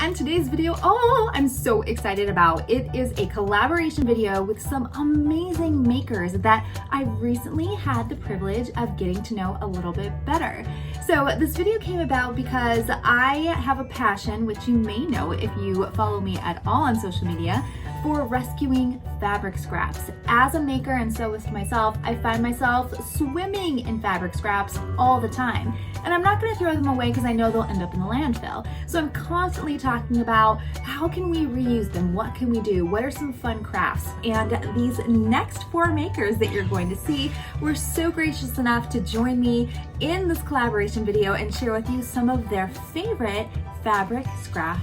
and today's video, I'm so excited about. It is a collaboration video with some amazing makers that I've recently had the privilege of getting to know a little bit better. So this video came about because I have a passion, which you may know if you follow me at all on social media, for rescuing fabric scraps. As a maker and sewist myself, I find myself swimming in fabric scraps all the time. And I'm not gonna throw them away because I know they'll end up in the landfill. So I'm constantly talking about how can we reuse them? What can we do? What are some fun crafts? And these next 4 makers that you're going to see were so gracious enough to join me in this collaboration video and share with you some of their favorite fabric scrap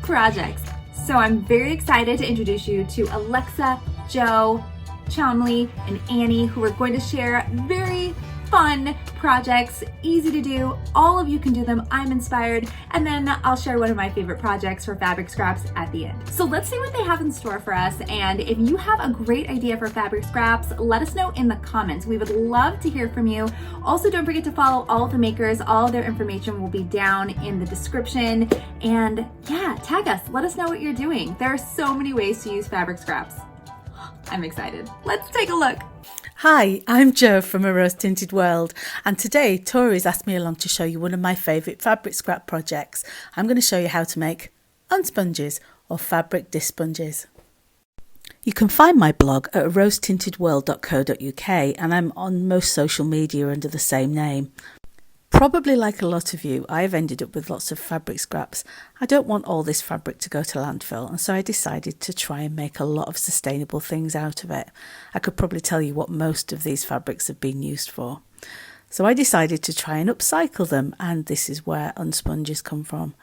projects. So I'm very excited to introduce you to Alexa, Joe, Chamali, and Annie, who are going to share very fun projects, easy to do. All of you can do them. I'm inspired. And then I'll share one of my favorite projects for fabric scraps at the end. So let's see what they have in store for us. And if you have a great idea for fabric scraps, let us know in the comments. We would love to hear from you. Also, don't forget to follow all of the makers. All of their information will be down in the description. And yeah, tag us. Let us know what you're doing. There are so many ways to use fabric scraps. I'm excited. Let's take a look. Hi, I'm Jo from A Rose Tinted World, and today Tori's asked me along to show you one of my favourite fabric scrap projects. I'm going to show you how to make unsponges or fabric disponges. You can find my blog at rosetintedworld.co.uk, and I'm on most social media under the same name. Probably like a lot of you, I have ended up with lots of fabric scraps. I don't want all this fabric to go to landfill, and so I decided to try and make a lot of sustainable things out of it. I could probably tell you what most of these fabrics have been used for. So I decided to try and upcycle them, and this is where unsponges come from.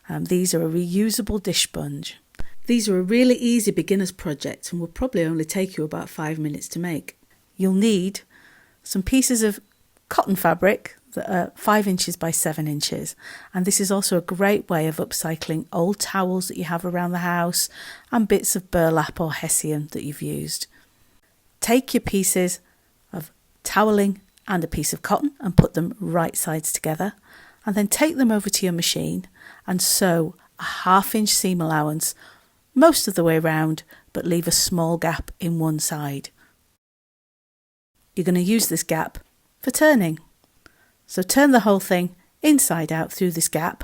These are a reusable dish sponge. These are a really easy beginner's project and will probably only take you about 5 minutes to make. You'll need some pieces of cotton fabric that are 5 inches by 7 inches, and this is also a great way of upcycling old towels that you have around the house and bits of burlap or hessian that you've used. Take your pieces of toweling and a piece of cotton and put them right sides together, and then take them over to your machine and sew a 1/2 inch seam allowance most of the way around, but leave a small gap in one side. You're going to use this gap for turning. So turn the whole thing inside out through this gap,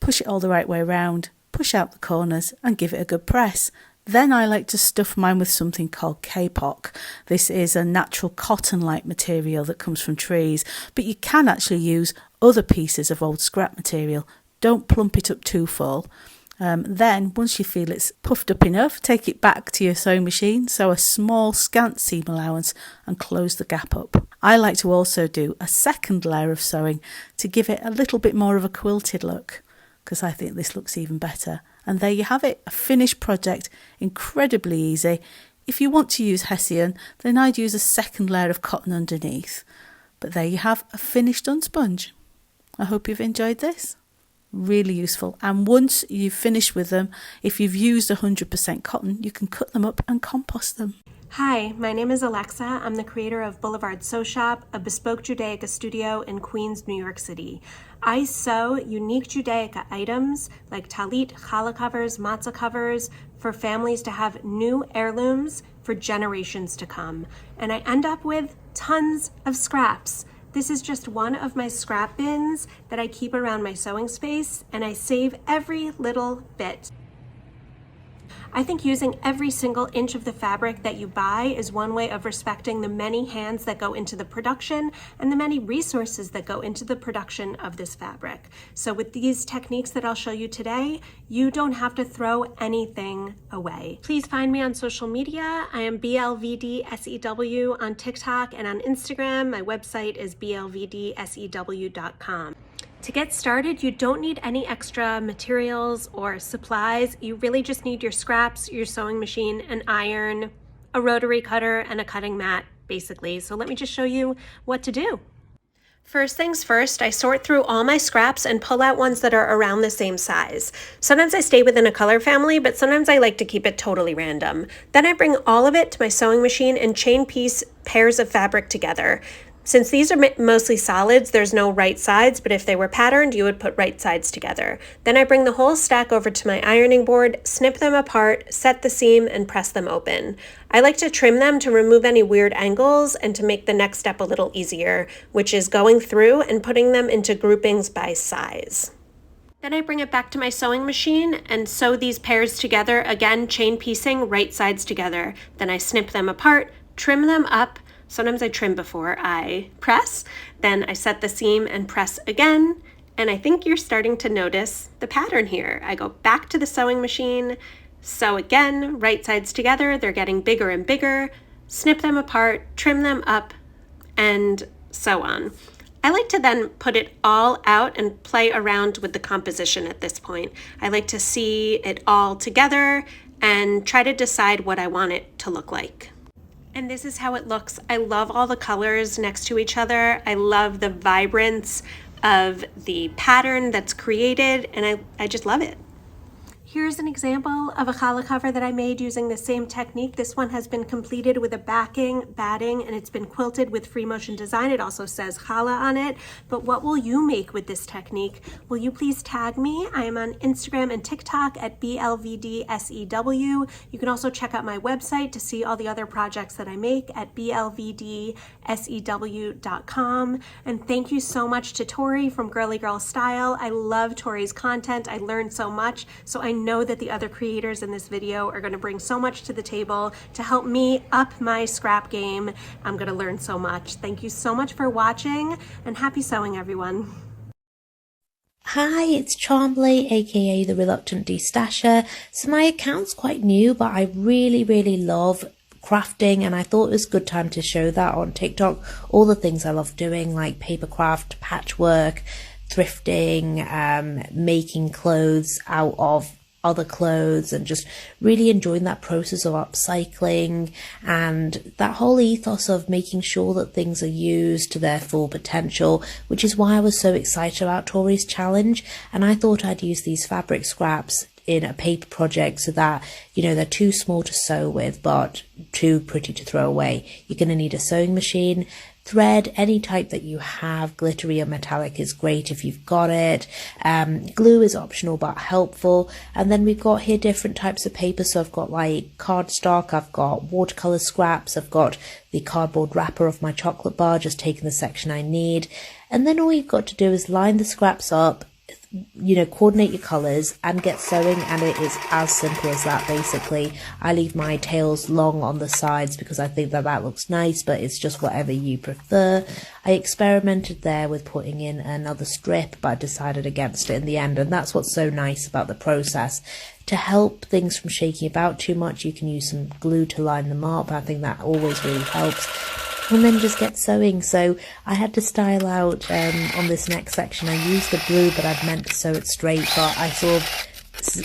push it all the right way around, push out the corners and give it a good press. Then I like to stuff mine with something called kapok. This is a natural cotton-like material that comes from trees, but you can actually use other pieces of old scrap material. Don't plump it up too full. Then, once you feel it's puffed up enough, take it back to your sewing machine, sew a small scant seam allowance and close the gap up. I like to also do a second layer of sewing to give it a little bit more of a quilted look, because I think this looks even better. And there you have it, a finished project, incredibly easy. If you want to use hessian, then I'd use a second layer of cotton underneath. But there you have a finished unsponge. I hope you've enjoyed this. Really useful, and once you've finished with them, if you've used 100% cotton, you can cut them up and compost them. Hi, my name is Alexa. I'm the creator of Boulevard Sew Shop, a bespoke judaica studio in Queens, New York City. I sew unique judaica items like tallit, challah covers, matzo covers for families to have new heirlooms for generations to come, and I end up with tons of scraps. This is just one of my scrap bins that I keep around my sewing space, and I save every little bit. I think using every single inch of the fabric that you buy is one way of respecting the many hands that go into the production and the many resources that go into the production of this fabric. So with these techniques that I'll show you today, you don't have to throw anything away. Please find me on social media. I am BLVDSEW on TikTok and on Instagram. My website is blvdsew.com. To get started, you don't need any extra materials or supplies. You really just need your scraps, your sewing machine, an iron, a rotary cutter, and a cutting mat, basically. So let me just show you what to do. First things first, I sort through all my scraps and pull out ones that are around the same size. Sometimes I stay within a color family, but sometimes I like to keep it totally random. Then I bring all of it to my sewing machine and chain piece pairs of fabric together. Since these are mostly solids, there's no right sides, but if they were patterned, you would put right sides together. Then I bring the whole stack over to my ironing board, snip them apart, set the seam, and press them open. I like to trim them to remove any weird angles and to make the next step a little easier, which is going through and putting them into groupings by size. Then I bring it back to my sewing machine and sew these pairs together, again chain piecing right sides together. Then I snip them apart, trim them up. Sometimes I trim before I press, then I set the seam and press again, and I think you're starting to notice the pattern here. I go back to the sewing machine, sew again, right sides together, they're getting bigger and bigger, snip them apart, trim them up, and so on. I like to then put it all out and play around with the composition at this point. I like to see it all together and try to decide what I want it to look like. And this is how it looks. I love all the colors next to each other. I love the vibrance of the pattern that's created, and I just love it. Here's an example of a challah cover that I made using the same technique. This one has been completed with a backing, batting, and it's been quilted with free motion design. It also says challah on it. But what will you make with this technique? Will you please tag me? I am on Instagram and TikTok at BLVDSEW. You can also check out my website to see all the other projects that I make at blvdsew.com. And thank you so much to Tori from Grrl Style. I love Tori's content. I learned so much. So I know that the other creators in this video are going to bring so much to the table to help me up my scrap game. I'm going to learn so much. Thank you so much for watching, and happy sewing, everyone. Hi, it's Chamali, aka the Reluctant Destasher. So my account's quite new, but I really love crafting, and I thought it was a good time to show that on TikTok. All the things I love doing, like paper craft, patchwork, thrifting, making clothes out of other clothes, and just really enjoying that process of upcycling and that whole ethos of making sure that things are used to their full potential, which is why I was so excited about Tori's challenge. And I thought I'd use these fabric scraps in a paper project so that, you know, they're too small to sew with but too pretty to throw away. You're going to need a sewing machine, thread, any type that you have. Glittery or metallic is great if you've got it. Glue is optional but helpful. And then we've got here different types of paper. So I've got like cardstock, I've got watercolor scraps, I've got the cardboard wrapper of my chocolate bar, just taking the section I need. And then all you've got to do is line the scraps up, you know, coordinate your colors and get sewing, and it is as simple as that. Basically, I leave my tails long on the sides because I think that looks nice, but it's just whatever you prefer. I experimented there with putting in another strip, but I decided against it in the end, and that's what's so nice about the process. To help things from shaking about too much, you can use some glue to line them up. I think that always really helps. And then just get sewing. So I had to style out on this next section. I used the blue, but I'd meant to sew it straight, but I sort of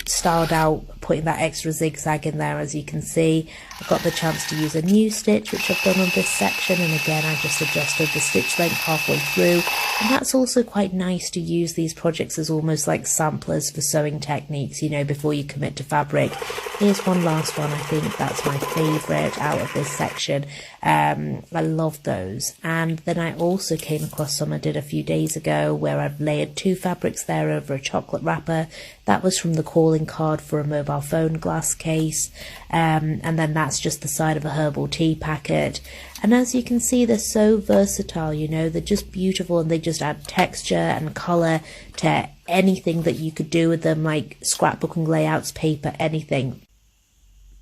styled out putting that extra zigzag in there. As you can see, I got the chance to use a new stitch, which I've done on this section, and again I just adjusted the stitch length halfway through. And that's also quite nice to use these projects as almost like samplers for sewing techniques, you know, before you commit to fabric. Here's one last one. I think that's my favorite out of this section. I love those. And then I also came across some I did a few days ago where I've layered two fabrics there over a chocolate wrapper. That was from the calling card for a mobile phone glass case, and then that's just the side of a herbal tea packet. And as you can see, they're so versatile, you know, they're just beautiful, and they just add texture and colour to anything that you could do with them, like scrapbooking layouts, paper, anything.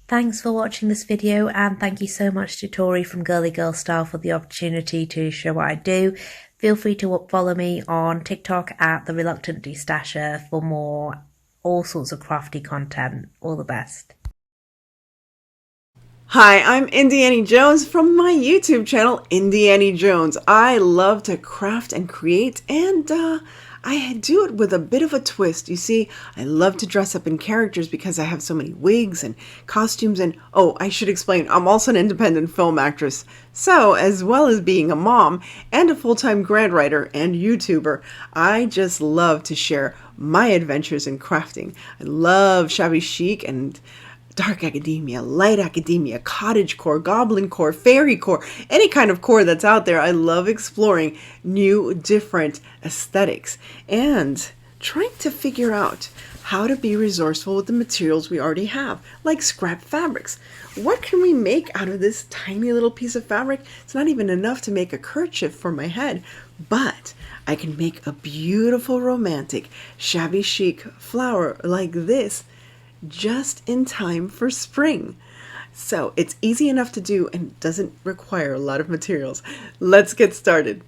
Thanks for watching this video, and thank you so much to Tori from Grrl Style for the opportunity to show what I do. Feel free to follow me on TikTok at the Reluctant Destasher for more all sorts of crafty content. All the best. Hi, I'm Indiana Jones from my YouTube channel, Indiana Jones. I love to craft and create, and I do it with a bit of a twist. You see, I love to dress up in characters because I have so many wigs and costumes, and oh, I should explain, I'm also an independent film actress. So, as well as being a mom and a full-time grant writer and YouTuber, I just love to share my adventures in crafting. I love shabby chic and dark academia, light academia, cottagecore, goblin core, fairy core, any kind of core that's out there. I love exploring new, different aesthetics and trying to figure out how to be resourceful with the materials we already have, like scrap fabrics. What can we make out of this tiny little piece of fabric? It's not even enough to make a kerchief for my head, but I can make a beautiful, romantic, shabby chic flower like this just in time for spring. So it's easy enough to do and doesn't require a lot of materials. Let's get started.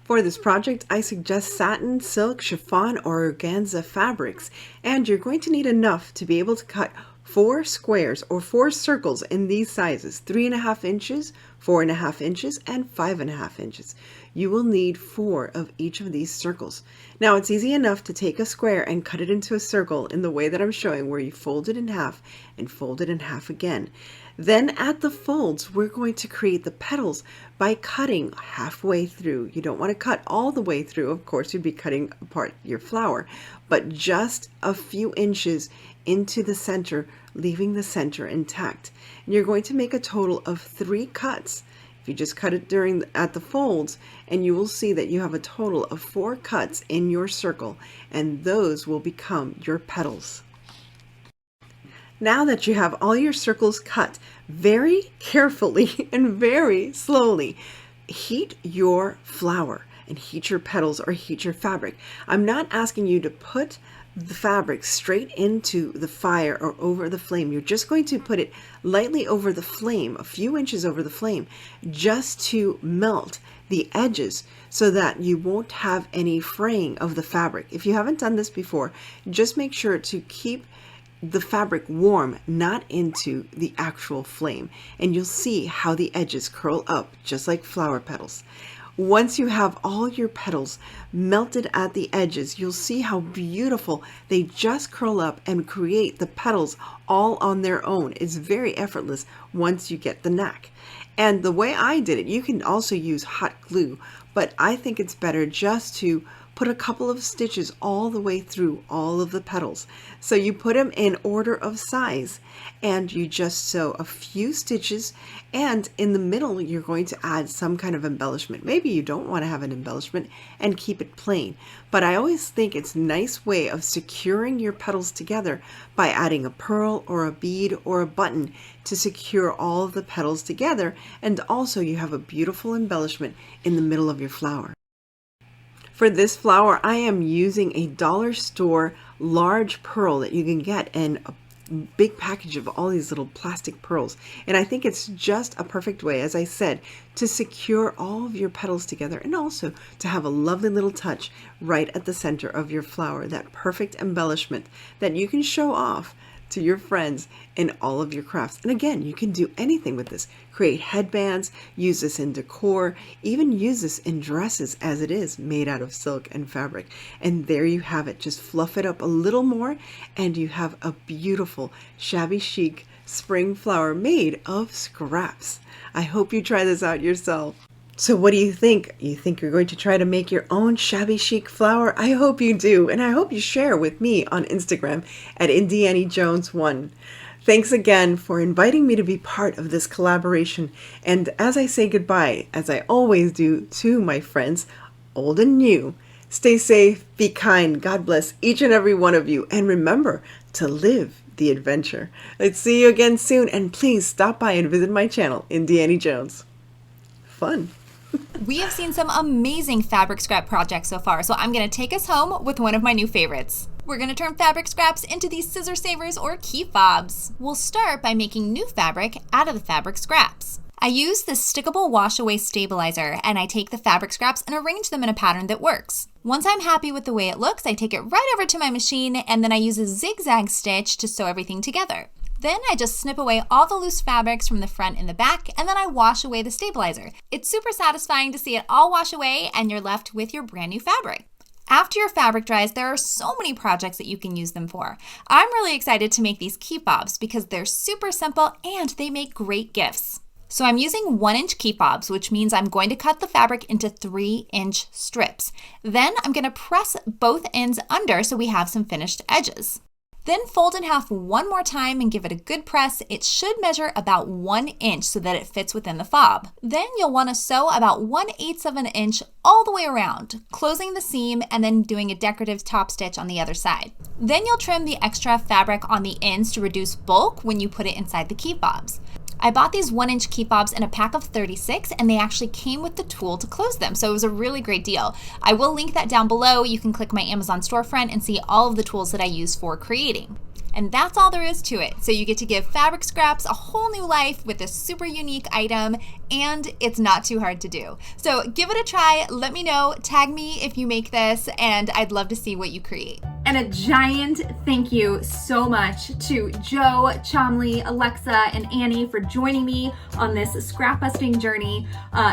For this project, I suggest satin, silk, chiffon, or organza fabrics, and you're going to need enough to be able to cut 4 squares or 4 circles in these sizes, 3.5 inches, 4.5 inches, and 5.5 inches. You will need 4 of each of these circles. Now it's easy enough to take a square and cut it into a circle in the way that I'm showing, where you fold it in half and fold it in half again. Then at the folds, we're going to create the petals by cutting halfway through. You don't want to cut all the way through. Of course, you'd be cutting apart your flower, but just a few inches into the center, leaving the center intact. And you're going to make a total of 3 cuts. If you just cut it at the folds, and you will see that you have a total of 4 cuts in your circle, and those will become your petals. Now that you have all your circles cut, very carefully and very slowly, heat your flower and heat your petals or heat your fabric. I'm not asking you to put the fabric straight into the fire or over the flame. You're just going to put it lightly over the flame, a few inches over the flame, just to melt the edges so that you won't have any fraying of the fabric. If you haven't done this before, just make sure to keep the fabric warm, not into the actual flame, and you'll see how the edges curl up just like flower petals. Once you have all your petals melted at the edges, you'll see how beautiful they just curl up and create the petals all on their own. It's very effortless once you get the knack. And the way I did it, you can also use hot glue, but I think it's better just to put a couple of stitches all the way through all of the petals. So you put them in order of size, and you just sew a few stitches, and in the middle you're going to add some kind of embellishment. Maybe you don't want to have an embellishment and keep it plain, but I always think it's a nice way of securing your petals together by adding a pearl or a bead or a button to secure all of the petals together, and also you have a beautiful embellishment in the middle of your flower. For this flower, I am using a dollar store large pearl that you can get in a big package of all these little plastic pearls. And I think it's just a perfect way, as I said, to secure all of your petals together and also to have a lovely little touch right at the center of your flower, that perfect embellishment that you can show off to your friends in all of your crafts. And again, you can do anything with this. Create headbands, use this in decor, even use this in dresses as it is made out of silk and fabric. And there you have it. Just fluff it up a little more and you have a beautiful shabby chic spring flower made of scraps. I hope you try this out yourself. So what do you think? You think you're going to try to make your own shabby chic flower? I hope you do, and I hope you share with me on Instagram at IndianiJones1. Thanks again for inviting me to be part of this collaboration. And as I say goodbye, as I always do to my friends, old and new, stay safe, be kind, God bless each and every one of you, and remember to live the adventure. Let's see you again soon, and please stop by and visit my channel, Indiani Jones. Fun. We have seen some amazing fabric scrap projects so far, so I'm going to take us home with one of my new favorites. We're going to turn fabric scraps into these scissor savers or key fobs. We'll start by making new fabric out of the fabric scraps. I use this stickable wash away stabilizer, and I take the fabric scraps and arrange them in a pattern that works. Once I'm happy with the way it looks, I take it right over to my machine, and then I use a zigzag stitch to sew everything together. Then I just snip away all the loose fabrics from the front and the back, and then I wash away the stabilizer. It's super satisfying to see it all wash away and you're left with your brand new fabric. After your fabric dries, there are so many projects that you can use them for. I'm really excited to make these key fobs because they're super simple and they make great gifts. So I'm using 1-inch key fobs, which means I'm going to cut the fabric into 3-inch strips. Then I'm going to press both ends under so we have some finished edges. Then fold in half one more time and give it a good press. It should measure about 1 inch so that it fits within the fob. Then you'll want to sew about 1/8 of an inch all the way around, closing the seam and then doing a decorative top stitch on the other side. Then you'll trim the extra fabric on the ends to reduce bulk when you put it inside the key fobs. I bought these 1-inch key fobs in a pack of 36 and they actually came with the tool to close them, so it was a really great deal. I will link that down below. You can click my Amazon storefront and see all of the tools that I use for creating. And that's all there is to it. So you get to give fabric scraps a whole new life with this super unique item, and it's not too hard to do. So give it a try, let me know, tag me if you make this, and I'd love to see what you create. And a giant thank you so much to Joe, Chamali, Alexa, and Annie for joining me on this scrap busting journey.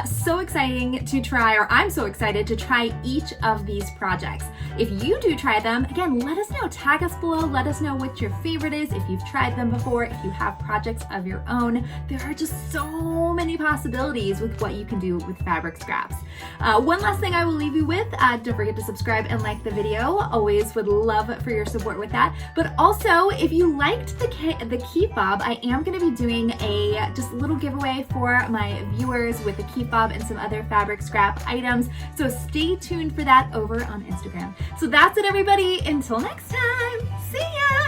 So exciting to try, or I'm so excited to try each of these projects. If you do try them, again, let us know, tag us below, let us know what your favorite is, if you've tried them before, if you have projects of your own. There are just so many possibilities with what you can do with fabric scraps. One last thing I will leave you with, don't forget to subscribe and like the video. Always would love for your support with that. But also, if you liked the key fob, I am going to be doing a just little giveaway for my viewers with a key fob and some other fabric scrap items. So stay tuned for that over on Instagram. So that's it, everybody. Until next time, see ya!